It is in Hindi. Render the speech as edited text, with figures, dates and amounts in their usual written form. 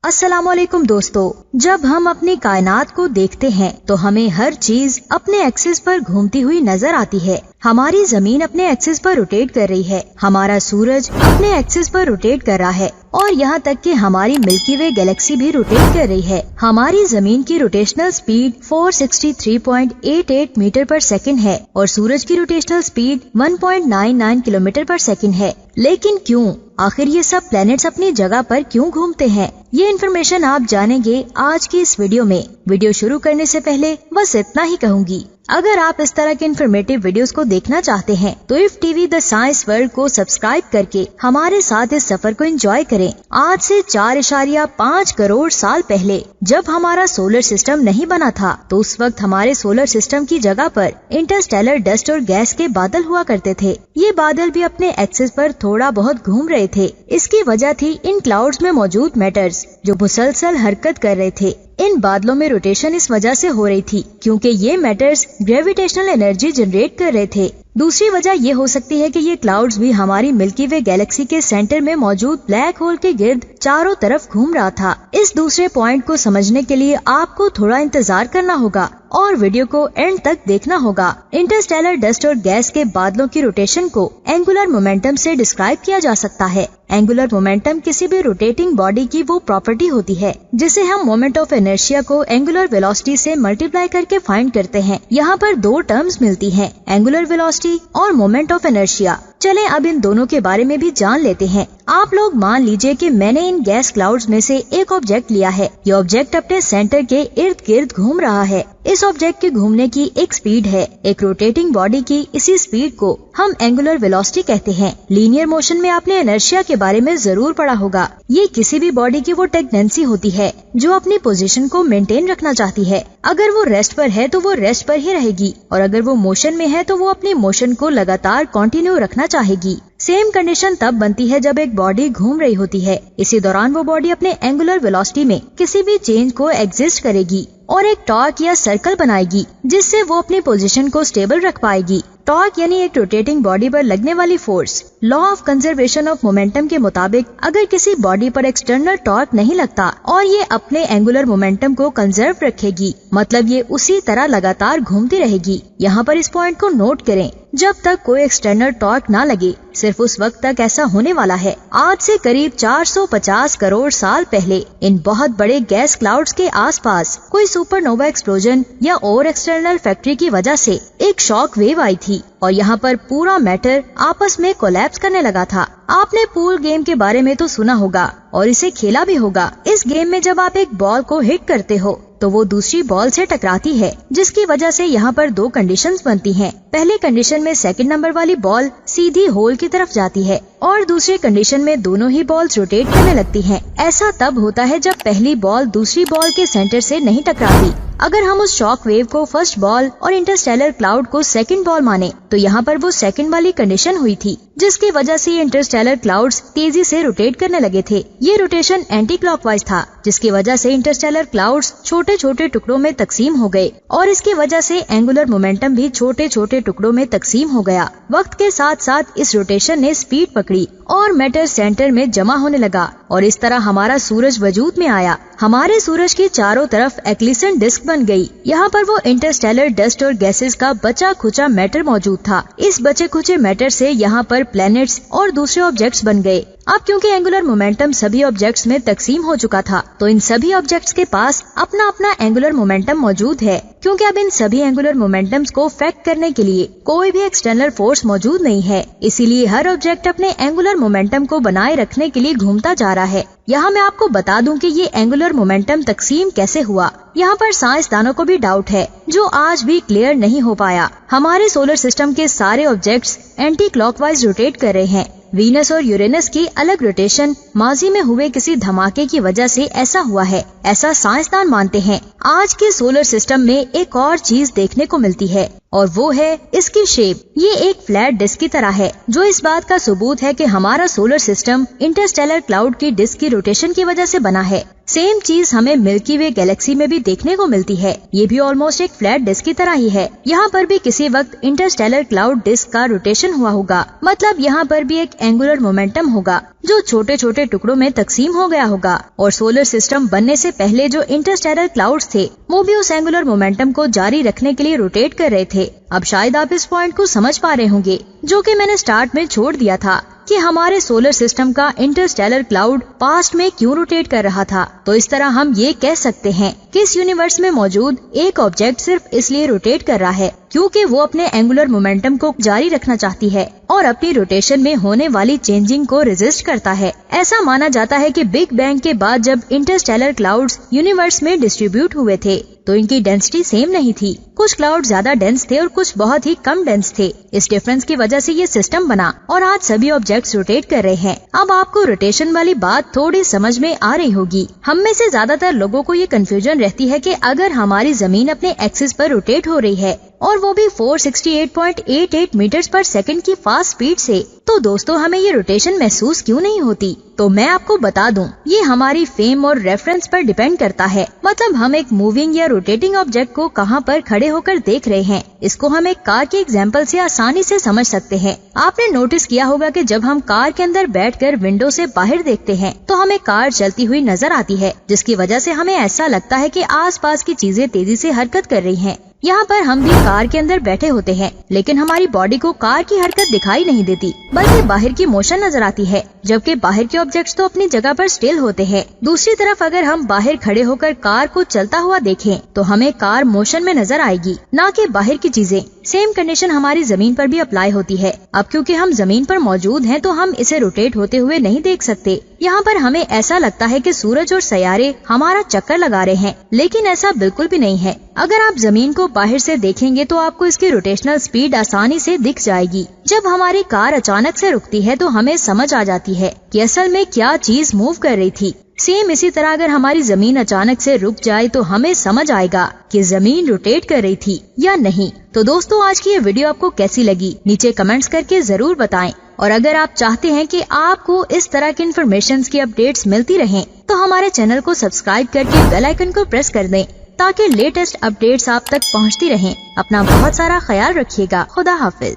अस्सलामुअलैकुम दोस्तों, जब हम अपनी कायनात को देखते हैं तो हमें हर चीज अपने एक्सिस पर घूमती हुई नजर आती है। हमारी जमीन अपने एक्सिस पर रोटेट कर रही है, हमारा सूरज अपने एक्सिस पर रोटेट कर रहा है और यहाँ तक कि हमारी मिल्की वे गैलेक्सी भी रोटेट कर रही है। हमारी जमीन की रोटेशनल स्पीड 463.88 मीटर पर सेकंड है और सूरज की रोटेशनल स्पीड 1.99 किलोमीटर पर सेकंड है। लेकिन क्यों, आखिर ये सब प्लैनेट्स अपनी जगह पर क्यों घूमते हैं? ये इन्फॉर्मेशन आप जानेंगे आज की इस वीडियो में। वीडियो शुरू करने से पहले बस इतना ही कहूँगी, अगर आप इस तरह के इन्फॉर्मेटिव वीडियोस को देखना चाहते हैं तो if TV the science world को सब्सक्राइब करके हमारे साथ इस सफर को एंजॉय करें। आज से 4.5 करोड़ साल पहले जब हमारा सोलर सिस्टम नहीं बना था तो उस वक्त हमारे सोलर सिस्टम की जगह पर इंटरस्टेलर डस्ट और गैस के बादल हुआ करते थे। ये बादल भी अपने एक्सिस पर थोड़ा बहुत घूम रहे थे। इसकी वजह थी इन क्लाउड्स में मौजूद मैटर्स जो मुसलसल हरकत कर रहे थे। इन बादलों में रोटेशन इस वजह से हो रही थी क्योंकि ये मैटर्स ग्रेविटेशनल एनर्जी जनरेट कर रहे थे। दूसरी वजह ये हो सकती है कि ये क्लाउड्स भी हमारी मिल्की वे गैलेक्सी के सेंटर में मौजूद ब्लैक होल के गिर्द चारों तरफ घूम रहा था। इस दूसरे पॉइंट को समझने के लिए आपको थोड़ा इंतजार करना होगा और वीडियो को एंड तक देखना होगा। इंटरस्टेलर डस्ट और गैस के बादलों की रोटेशन को एंगुलर मोमेंटम से डिस्क्राइब किया जा सकता है। एंगुलर मोमेंटम किसी भी रोटेटिंग बॉडी की वो प्रॉपर्टी होती है जिसे हम मोमेंट ऑफ इनर्शिया को एंगुलर वेलोसिटी से मल्टीप्लाई करके फाइंड करते हैं। यहाँ पर दो टर्म्स मिलती हैं, एंगुलर वेलोसिटी और मोमेंट ऑफ इनर्शिया। चलें अब इन दोनों के बारे में भी जान लेते हैं। आप लोग मान लीजिए कि मैंने इन गैस क्लाउड्स में से एक ऑब्जेक्ट लिया है। ये ऑब्जेक्ट अपने सेंटर के इर्द गिर्द घूम रहा है। इस ऑब्जेक्ट के घूमने की एक स्पीड है। एक रोटेटिंग बॉडी की इसी स्पीड को हम एंगुलर वेलोसिटी कहते हैं। लीनियर मोशन में आपने इनर्शिया के बारे में जरूर पढ़ा होगा। ये किसी भी बॉडी की वो टेंडेंसी होती है जो अपनी पोजीशन को मेंटेन रखना चाहती है। अगर वो रेस्ट पर है तो वो रेस्ट पर ही रहेगी और अगर वो मोशन में है तो वो अपनी मोशन को लगातार कंटिन्यू रखना चाहेगी। सेम कंडीशन तब बनती है जब एक बॉडी घूम रही होती है। इसी दौरान वो बॉडी अपने एंगुलर वेलोसिटी में किसी भी चेंज को एग्जिस्ट करेगी और एक टॉर्क या सर्कल बनाएगी जिससे वो अपनी पोजीशन को स्टेबल रख पाएगी। टॉर्क यानी एक रोटेटिंग बॉडी पर लगने वाली force. Law of conservation of momentum के मुताबिक अगर किसी बॉडी पर एक्सटर्नल टॉर्क नहीं लगता और ये अपने एंगुलर मोमेंटम को कंजर्व रखेगी, मतलब ये उसी तरह लगातार घूमती रहेगी। यहाँ पर इस पॉइंट को नोट करें, जब तक कोई एक्सटर्नल टॉर्क ना लगे सिर्फ उस वक्त तक ऐसा होने वाला है। आज से करीब 450 करोड़ साल पहले इन बहुत बड़े गैस क्लाउड्स के आसपास कोई सुपरनोवा एक्सप्लोजन या और एक्सटर्नल फैक्ट्री की वजह से एक शॉक वेव आई थी और यहाँ पर पूरा मैटर आपस में कोलैप्स करने लगा था। आपने पूल गेम के बारे में तो सुना होगा और इसे खेला भी होगा। इस गेम में जब आप एक बॉल को हिट करते हो तो वो दूसरी बॉल से टकराती है जिसकी वजह से यहाँ पर दो कंडीशंस बनती हैं। पहले कंडीशन में सेकंड नंबर वाली बॉल सीधी होल की तरफ जाती है और दूसरी कंडीशन में दोनों ही बॉल्स रोटेट करने लगती हैं। ऐसा तब होता है जब पहली बॉल दूसरी बॉल के सेंटर से नहीं टकराती। अगर हम उस शॉक वेव को फर्स्ट बॉल और इंटरस्टेलर क्लाउड को सेकंड बॉल माने तो यहाँ पर वो सेकंड वाली कंडीशन हुई थी जिसकी वजह से ये इंटरस्टेलर क्लाउड्स तेजी से रोटेट करने लगे थे। ये रोटेशन एंटी क्लॉकवाइज था जिसकी वजह से इंटरस्टेलर क्लाउड्स छोटे छोटे टुकड़ों में तकसीम हो गए और इसकी वजह से एंगुलर मोमेंटम भी छोटे छोटे टुकड़ों में तकसीम हो गया। वक्त के साथ साथ इस रोटेशन ने स्पीड पकड़ी और मैटर सेंटर में जमा होने लगा और इस तरह हमारा सूरज वजूद में आया। हमारे सूरज की चारों तरफ एक्लिसेंट डिस्क बन गई। यहाँ पर वो इंटरस्टेलर डस्ट और गैसेस का बचा खुचा मैटर मौजूद था। इस बचे खुचे मैटर से यहाँ पर प्लैनेट्स और दूसरे ऑब्जेक्ट्स बन गए। अब क्योंकि एंगुलर मोमेंटम सभी ऑब्जेक्ट्स में तकसीम हो चुका था तो इन सभी ऑब्जेक्ट्स के पास अपना अपना एंगुलर मोमेंटम मौजूद है। क्योंकि अब इन सभी एंगुलर मोमेंटम्स को फैक्ट करने के लिए कोई भी एक्सटर्नल फोर्स मौजूद नहीं है, इसीलिए हर ऑब्जेक्ट अपने एंगुलर मोमेंटम को बनाए रखने के लिए घूमता जा रहा है। यहाँ मैं आपको बता दूं कि ये एंगुलर मोमेंटम तकसीम कैसे हुआ। यहाँ पर साइंसदानों को भी डाउट है जो आज भी क्लियर नहीं हो पाया। हमारे सोलर सिस्टम के सारे ऑब्जेक्ट्स एंटी क्लॉकवाइज रोटेट कर रहे हैं। वीनस और यूरेनस की अलग रोटेशन माजी में हुए किसी धमाके की वजह से ऐसा हुआ है, ऐसा साइंसदान मानते हैं। आज के सोलर सिस्टम में एक और चीज देखने को मिलती है। और वो है इसकी शेप। ये एक फ्लैट डिस्क की तरह है, जो इस बात का सबूत है कि हमारा सोलर सिस्टम इंटरस्टेलर क्लाउड की डिस्क की रोटेशन की वजह से बना है। सेम चीज हमें मिल्की वे गैलेक्सी में भी देखने को मिलती है। ये भी ऑलमोस्ट एक फ्लैट डिस्क की तरह ही है। यहाँ पर भी किसी वक्त इंटरस्टेलर क्लाउड डिस्क का रोटेशन हुआ होगा, मतलब यहाँ पर भी एक एंगुलर मोमेंटम होगा जो छोटे छोटे टुकड़ों में तकसीम हो गया होगा। और सोलर सिस्टम बनने से पहले जो इंटरस्टेलर क्लाउड्स थे वो भी उस एंगुलर मोमेंटम को जारी रखने के लिए रोटेट कर रहे थे। अब शायद आप इस पॉइंट को समझ पा रहे होंगे, जो कि मैंने स्टार्ट में छोड़ दिया था, कि हमारे सोलर सिस्टम का इंटरस्टेलर क्लाउड पास्ट में क्यों रोटेट कर रहा था। तो इस तरह हम ये कह सकते हैं कि इस यूनिवर्स में मौजूद एक ऑब्जेक्ट सिर्फ इसलिए रोटेट कर रहा है क्योंकि वो अपने एंगुलर मोमेंटम को जारी रखना चाहती है और अपनी रोटेशन में होने वाली चेंजिंग को रेजिस्ट करता है। ऐसा माना जाता है कि बिग बैंग के बाद जब इंटरस्टेलर क्लाउड्स यूनिवर्स में डिस्ट्रीब्यूट हुए थे तो इनकी डेंसिटी सेम नहीं थी। कुछ क्लाउड ज्यादा डेंस थे और कुछ बहुत ही कम डेंस थे। इस डिफरेंस की वजह से ये सिस्टम बना और आज सभी ऑब्जेक्ट्स रोटेट कर रहे हैं। अब आपको रोटेशन वाली बात थोड़ी समझ में आ रही होगी। हम में से ज्यादातर लोगों को ये कंफ्यूजन रहती है कि अगर हमारी जमीन अपने एक्सिस पर रोटेट हो रही है और वो भी 468.88 मीटर्स पर सेकंड की फास्ट स्पीड से, तो दोस्तों हमें ये रोटेशन महसूस क्यों नहीं होती। तो मैं आपको बता दूं, ये हमारी फेम और रेफरेंस पर डिपेंड करता है। मतलब हम एक मूविंग या रोटेटिंग ऑब्जेक्ट को कहां पर खड़े होकर देख रहे हैं, इसको हम एक कार के एग्जाम्पल से आसानी से समझ सकते हैं। आपने नोटिस किया होगा कि जब हम कार के अंदर बैठकर विंडो से बाहर देखते हैं तो हमें कार चलती हुई नजर आती है, जिसकी वजह से हमें ऐसा लगता है कि आसपास की चीजें तेजी से हरकत कर रही हैं। यहाँ पर हम भी कार के अंदर बैठे होते हैं, लेकिन हमारी बॉडी को कार की हरकत दिखाई नहीं देती, बल्कि बाहर की मोशन नजर आती है, जबकि बाहर के ऑब्जेक्ट्स तो अपनी जगह पर स्टिल होते हैं। दूसरी तरफ अगर हम बाहर खड़े होकर कार को चलता हुआ देखें तो हमें कार मोशन में नजर आएगी, ना कि बाहर की चीजें। सेम कंडीशन हमारी जमीन पर भी अप्लाई होती है। अब क्योंकि हम जमीन पर मौजूद हैं तो हम इसे रोटेट होते हुए नहीं देख सकते। यहाँ पर हमें ऐसा लगता है कि सूरज और सैयारे हमारा चक्कर लगा रहे हैं, लेकिन ऐसा बिल्कुल भी नहीं है। अगर आप जमीन को बाहर से देखेंगे तो आपको इसकी रोटेशनल स्पीड आसानी से दिख जाएगी। जब हमारी कार अचानक से रुकती है तो हमें समझ आ जाती है कि असल में क्या चीज मूव कर रही थी। सेम इसी तरह अगर हमारी जमीन अचानक से रुक जाए तो हमें समझ आएगा कि जमीन रोटेट कर रही थी या नहीं। तो दोस्तों आज की ये वीडियो आपको कैसी लगी, नीचे कमेंट्स करके जरूर बताएं। और अगर आप चाहते हैं कि आपको इस तरह की इन्फॉर्मेशन की अपडेट्स मिलती रहें तो हमारे चैनल को सब्सक्राइब करके बेल आइकन को प्रेस कर दें, ताकि लेटेस्ट अपडेट्स आप तक पहुंचती रहें। अपना बहुत सारा ख्याल रखिएगा। खुदा हाफिज।